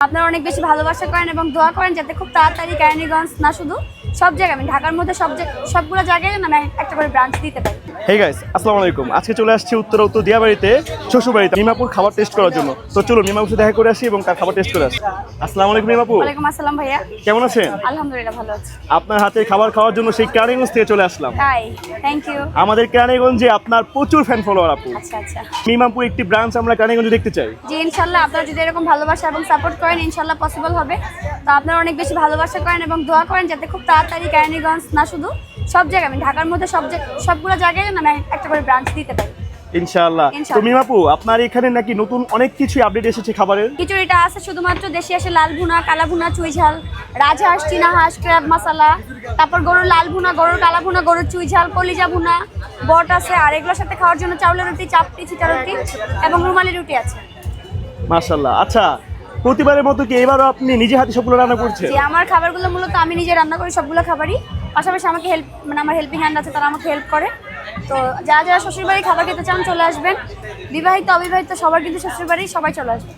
আপনারা অনেক বেশি ভালোবাসা করেন এবং দোয়া করেন যাতে খুব তাড়াতাড়ি কেরানীগঞ্জ না শুধু সব জায়গায়, আমি ঢাকার মধ্যে সবগুলো জায়গায় আমি একটা করে ব্রাঞ্চ দিতে পারি। হে গাইস, আসসালামু আলাইকুম। আজকে চলে আসছি উত্তর দিয়াবাড়িতে, শ্বশুরবাড়িতে মিমাপুর খাবার টেস্ট করার জন্য। তো চলুন মিমাপুর সাথে দেখা করে আসি এবং তার খাবার টেস্ট করে আসি। আসসালামু আলাইকুম মিমাপু। ওয়ালাইকুম আসসালাম ভাইয়া, কেমন আছেন? আলহামদুলিল্লাহ ভালো আছি। আপনার হাতে খাবার খাওয়ার জন্য সেই কেরানীগঞ্জ থেকে চলে আসলাম। তাই, থ্যাংক ইউ। আমাদের কেরানীগঞ্জে আপনার প্রচুর ফ্যান ফলোয়ার আপু। আচ্ছা আচ্ছা, মিমাপুর একটি ব্রাঞ্চ আমরা কেরানীগঞ্জে দেখতে চাই। জি ইনশাল্লাহ, আপনারা যদি এরকম ভালোবাসা এবং সাপোর্ট করেন ইনশাল্লাহ পসিবল হবে। তো আপনারা অনেক বেশি ভালোবাসা করেন এবং দোয়া করেন যাতে খুব তাড়াতাড়ি কেরানীগঞ্জ না শুধু সব জায়গায়, আমি ঢাকার মধ্যে সবগুলো জায়গায় আমি একটা করে ব্রাঞ্চ দিতে পারি ইনশাআল্লাহ। তো মিমাপু, আপনার এখানে নাকি নতুন অনেক কিছু আপডেট এসেছে খাবারের? খিচুড়িটা আছে শুধুমাত্র দেশি, আসে লাল ভুনা, কালা ভুনা, চুই ঝাল, রাজহাঁস, চীনা হাঁস, ক্র্যাব মশলা, তারপর গরুর লাল ভুনা, গরুর কালা ভুনা, গরুর চুই ঝাল, কলিজা ভুনা, বট আছে। আর এগুলোর সাথে খাওয়ার জন্য চাউলের রুটি, চাপটি, চিটা রুটি এবং রুমালি রুটি আছে। মাশাআল্লাহ। আচ্ছা, প্রতিবারের মতো কি এবারও আপনি নিজে হাতে সবগুলো রান্না করছেন? যে আমার খাবারগুলো মূলত আমি নিজে রান্না করি, সবগুলো খাবারই। পাশাপাশি আমাকে আমার হেল্পিং হ্যান্ড আছে, তারা আমাকে হেল্প করে। তো যারা যারা শ্বশুরবাড়ি খাবার খেতে চান চলে আসবেন, বিবাহিত অবিবাহিত সবার কিন্তু শ্বশুরবাড়ি সবাই চলে আসবে।